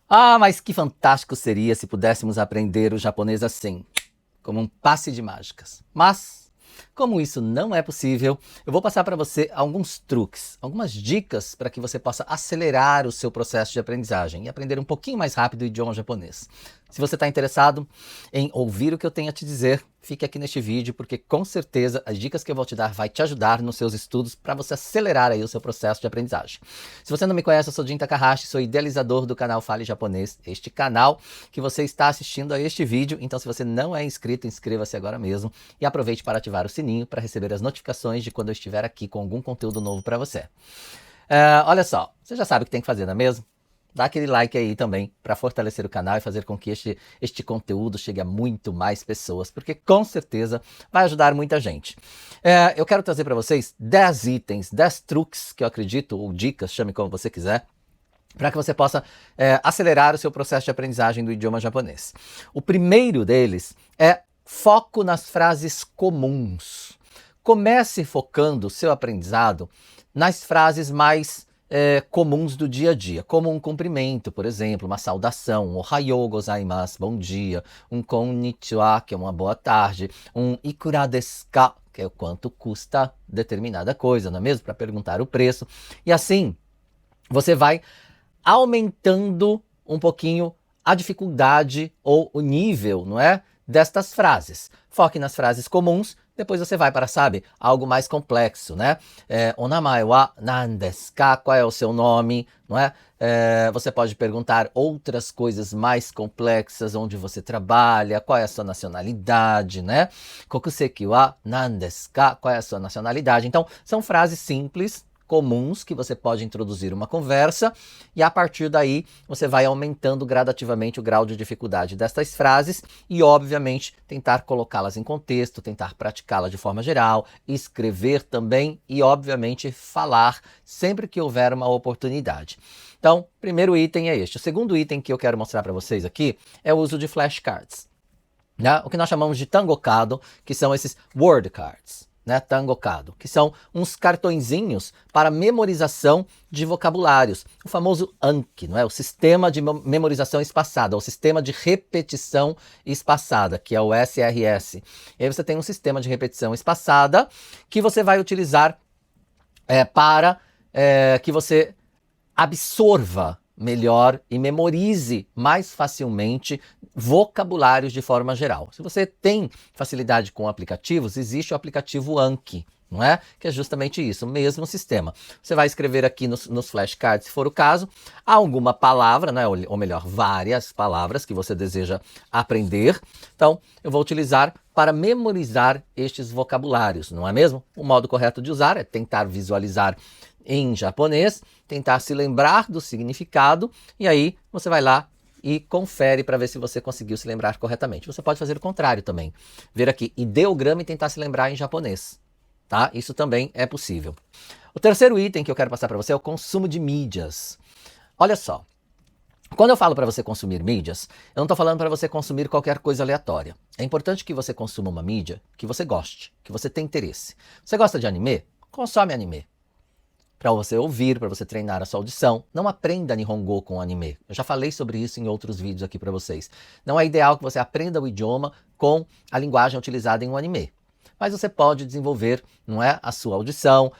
Ah, mas que fantástico seria se pudéssemos aprender o japonês assim, como um passe de mágicas. Mas, como isso não é possível, eu vou passar para você alguns truques, algumas dicas para que você possa acelerar o seu processo de aprendizagem e aprender um pouquinho mais rápido o idioma japonês. Se você está interessado em ouvir o que eu tenho a te dizer, fique aqui neste vídeo, porque com certeza as dicas que eu vou te dar vai te ajudar nos seus estudos para você acelerar aí o seu processo de aprendizagem. Se você não me conhece, eu sou Jin Takahashi, sou idealizador do canal Fale Japonês, este canal que você está assistindo a este vídeo. Então, se você não é inscrito, inscreva-se agora mesmo e aproveite para ativar o sininho para receber as notificações de quando eu estiver aqui com algum conteúdo novo para você. Olha só, você já sabe o que tem que fazer, não é mesmo? Dá aquele like aí também para fortalecer o canal e fazer com que este conteúdo chegue a muito mais pessoas, porque com certeza vai ajudar muita gente. Eu quero trazer para vocês 10 itens, 10 truques que eu acredito, ou dicas, chame como você quiser, para que você possa acelerar o seu processo de aprendizagem do idioma japonês. O primeiro deles é foco nas frases comuns. Comece focando o seu aprendizado nas frases mais comuns do dia a dia, como um cumprimento, por exemplo, uma saudação, um ohayou gozaimasu, bom dia, um konnichiwa, que é uma boa tarde, um ikura desu ka, que é o quanto custa determinada coisa, não é mesmo? Para perguntar o preço. E assim, você vai aumentando um pouquinho a dificuldade ou o nível, não é? Destas frases. Foque nas frases comuns, depois você vai para, sabe, algo mais complexo, né? Onamae wa nan desu ka? Qual é o seu nome, não é? Você pode perguntar outras coisas mais complexas, onde você trabalha, qual é a sua nacionalidade, né? Kokuseki wa nan desu ka? Qual é a sua nacionalidade? Então, são frases simples, comuns, que você pode introduzir uma conversa e a partir daí você vai aumentando gradativamente o grau de dificuldade destas frases e obviamente tentar colocá-las em contexto, tentar praticá-las de forma geral, escrever também e obviamente falar sempre que houver uma oportunidade. Então, primeiro item é este. O segundo item que eu quero mostrar para vocês aqui é o uso de flashcards, né? O que nós chamamos de tangokado, que são esses word cards, né, tangokado, que são uns cartõezinhos para memorização de vocabulários, o famoso Anki, não é? O sistema de memorização espaçada, o sistema de repetição espaçada, que é o SRS. E aí você tem um sistema de repetição espaçada que você vai utilizar para que você absorva melhor e memorize mais facilmente vocabulários de forma geral. Se você tem facilidade com aplicativos, existe o aplicativo Anki, não é? Que é justamente isso, o mesmo sistema. Você vai escrever aqui nos flashcards, se for o caso, alguma palavra, né? Ou melhor, várias palavras que você deseja aprender. Então, eu vou utilizar para memorizar estes vocabulários, não é mesmo? O modo correto de usar é tentar visualizar em japonês, tentar se lembrar do significado e aí você vai lá e confere para ver se você conseguiu se lembrar corretamente. Você pode fazer o contrário também. Ver aqui ideograma e tentar se lembrar em japonês, tá? Isso também é possível. O terceiro item que eu quero passar para você é o consumo de mídias. Olha só, quando eu falo para você consumir mídias, eu não estou falando para você consumir qualquer coisa aleatória. É importante que você consuma uma mídia que você goste, que você tenha interesse. Você gosta de anime? Consome anime. Para você ouvir, para você treinar a sua audição. Não aprenda Nihongo com anime. Eu já falei sobre isso em outros vídeos aqui para vocês. Não é ideal que você aprenda o idioma com a linguagem utilizada em um anime. Mas você pode desenvolver, não é, a sua audição,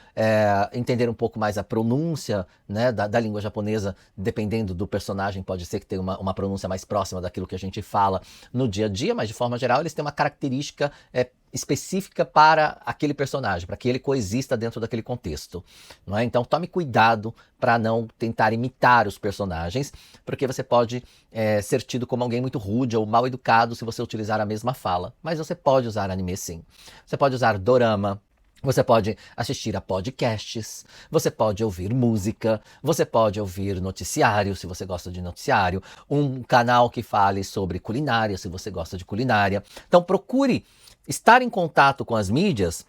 entender um pouco mais a pronúncia, né, da língua japonesa, dependendo do personagem, pode ser que tenha uma pronúncia mais próxima daquilo que a gente fala no dia a dia, mas de forma geral eles têm uma característica específica para aquele personagem, para que ele coexista dentro daquele contexto, não é? Então tome cuidado para não tentar imitar os personagens, porque você pode ser tido como alguém muito rude ou mal educado se você utilizar a mesma fala, mas você pode usar anime sim. Você pode usar dorama, você pode assistir a podcasts, você pode ouvir música, você pode ouvir noticiário, se você gosta de noticiário, um canal que fale sobre culinária, se você gosta de culinária. Então procure estar em contato com as mídias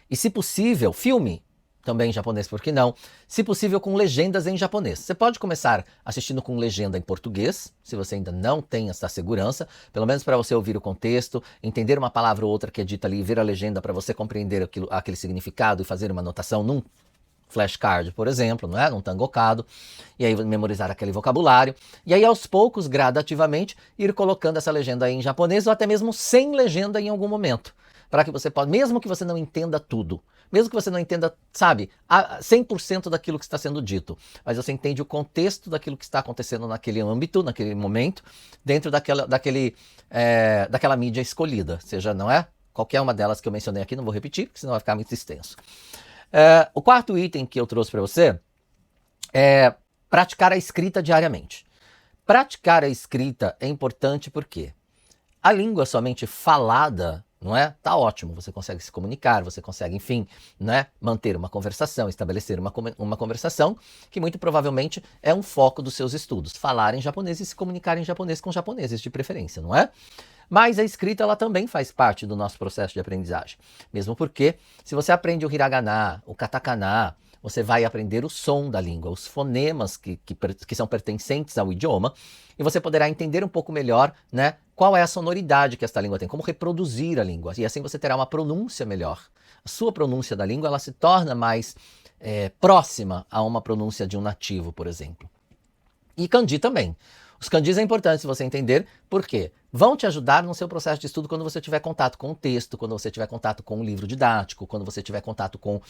e, se possível, filme também em japonês, por que não? Se possível, com legendas em japonês. Você pode começar assistindo com legenda em português, se você ainda não tem essa segurança, pelo menos para você ouvir o contexto, entender uma palavra ou outra que é dita ali, ver a legenda para você compreender aquele significado e fazer uma anotação num flashcard, por exemplo, não é? Num tangokado, e aí memorizar aquele vocabulário, e aí aos poucos, gradativamente, ir colocando essa legenda em japonês ou até mesmo sem legenda em algum momento, para que você possa, mesmo que você não entenda tudo, mesmo que você não entenda, sabe, 100% daquilo que está sendo dito, mas você entende o contexto daquilo que está acontecendo naquele âmbito, naquele momento, dentro daquela mídia escolhida, seja, não é? Qualquer uma delas que eu mencionei aqui, não vou repetir, porque senão vai ficar muito extenso. O quarto item que eu trouxe para você é praticar a escrita diariamente. Praticar a escrita é importante porque a língua somente falada, não é? Tá ótimo, você consegue se comunicar, você consegue, enfim, né, manter uma conversação, estabelecer uma conversação, que muito provavelmente é um foco dos seus estudos. Falar em japonês e se comunicar em japonês com japoneses de preferência, não é? Mas a escrita ela também faz parte do nosso processo de aprendizagem. Mesmo porque, se você aprende o hiragana, o katakana, você vai aprender o som da língua, os fonemas que são pertencentes ao idioma, e você poderá entender um pouco melhor, né, qual é a sonoridade que esta língua tem, como reproduzir a língua. E assim você terá uma pronúncia melhor. A sua pronúncia da língua ela se torna mais próxima a uma pronúncia de um nativo, por exemplo. E kanji também. Os kanjis é importante você entender, porque vão te ajudar no seu processo de estudo quando você tiver contato com o texto, quando você tiver contato com um livro didático, quando você tiver contato com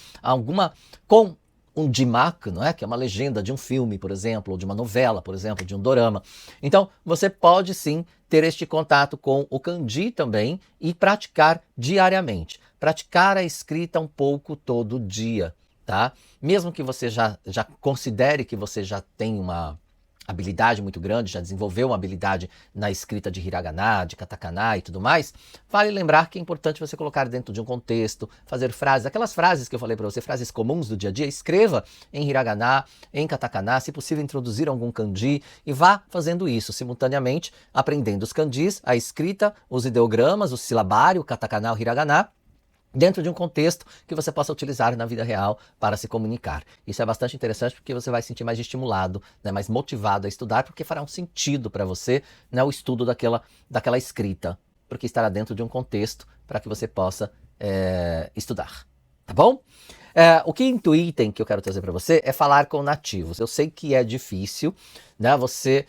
um jimaku, não é? Que é uma legenda de um filme, por exemplo, ou de uma novela, por exemplo, de um dorama. Então, você pode sim ter este contato com o kanji também e praticar diariamente. Praticar a escrita um pouco todo dia, tá? Mesmo que você já considere que você já tem uma habilidade muito grande, já desenvolveu uma habilidade na escrita de hiragana, de katakana e tudo mais, vale lembrar que é importante você colocar dentro de um contexto, fazer frases, aquelas frases que eu falei para você, frases comuns do dia a dia, escreva em hiragana, em katakana, se possível introduzir algum kanji e vá fazendo isso simultaneamente, aprendendo os kanjis, a escrita, os ideogramas, o silabário, o katakana, o hiragana, dentro de um contexto que você possa utilizar na vida real para se comunicar. Isso é bastante interessante porque você vai se sentir mais estimulado, né, mais motivado a estudar, porque fará um sentido para você, né, o estudo daquela escrita, porque estará dentro de um contexto para que você possa estudar. Tá bom? O quinto item que eu quero trazer para você é falar com nativos. Eu sei que é difícil, né, você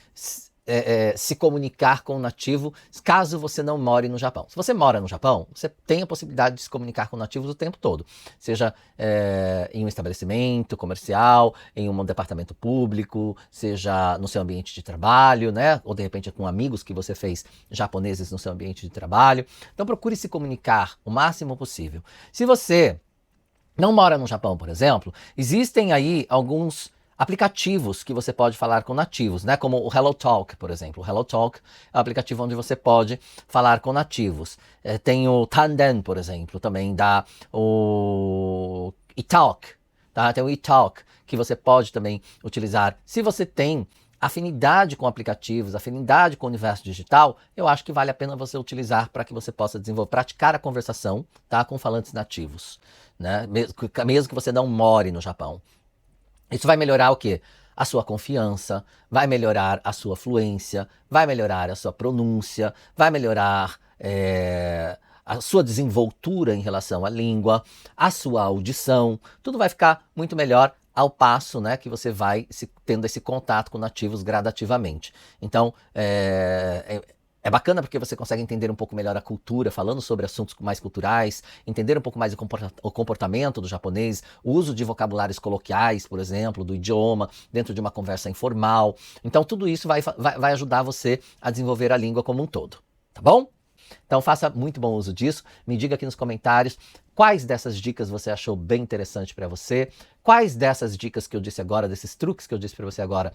se comunicar com o nativo, caso você não more no Japão. Se você mora no Japão, você tem a possibilidade de se comunicar com nativos o tempo todo, seja em um estabelecimento comercial, em um departamento público, seja no seu ambiente de trabalho, né? Ou de repente com amigos que você fez japoneses no seu ambiente de trabalho. Então procure se comunicar o máximo possível. Se você não mora no Japão, por exemplo, existem aí alguns aplicativos que você pode falar com nativos, né? Como o HelloTalk, por exemplo. O HelloTalk é um aplicativo onde você pode falar com nativos. Tem o Tanden, por exemplo, também dá o Italk, tá? Tem o Italk, que você pode também utilizar. Se você tem afinidade com aplicativos, afinidade com o universo digital, eu acho que vale a pena você utilizar para que você possa desenvolver, praticar a conversação, tá? Com falantes nativos, né? Mesmo que você não more no Japão. Isso vai melhorar o quê? A sua confiança, vai melhorar a sua fluência, vai melhorar a sua pronúncia, vai melhorar a sua desenvoltura em relação à língua, a sua audição, tudo vai ficar muito melhor ao passo, né, que você vai tendo esse contato com nativos gradativamente. Então, é bacana porque você consegue entender um pouco melhor a cultura, falando sobre assuntos mais culturais, entender um pouco mais o comportamento do japonês, o uso de vocabulários coloquiais, por exemplo, do idioma, dentro de uma conversa informal. Então tudo isso vai ajudar você a desenvolver a língua como um todo, tá bom? Então faça muito bom uso disso, me diga aqui nos comentários quais dessas dicas você achou bem interessante para você, quais dessas dicas que eu disse agora, desses truques que eu disse para você agora,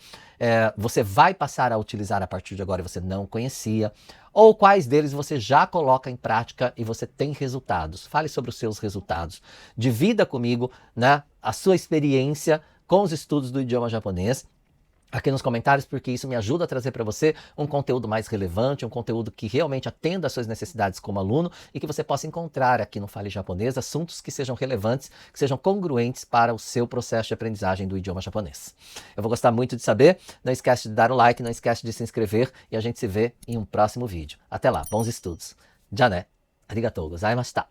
você vai passar a utilizar a partir de agora e você não conhecia, ou quais deles você já coloca em prática e você tem resultados. Fale sobre os seus resultados. Divida comigo, né, a sua experiência com os estudos do idioma japonês aqui nos comentários, porque isso me ajuda a trazer para você um conteúdo mais relevante, um conteúdo que realmente atenda às suas necessidades como aluno e que você possa encontrar aqui no Fale Japonês assuntos que sejam relevantes, que sejam congruentes para o seu processo de aprendizagem do idioma japonês. Eu vou gostar muito de saber, não esquece de dar o like, não esquece de se inscrever e a gente se vê em um próximo vídeo. Até lá, bons estudos. Já né? Arigatou gozaimashita.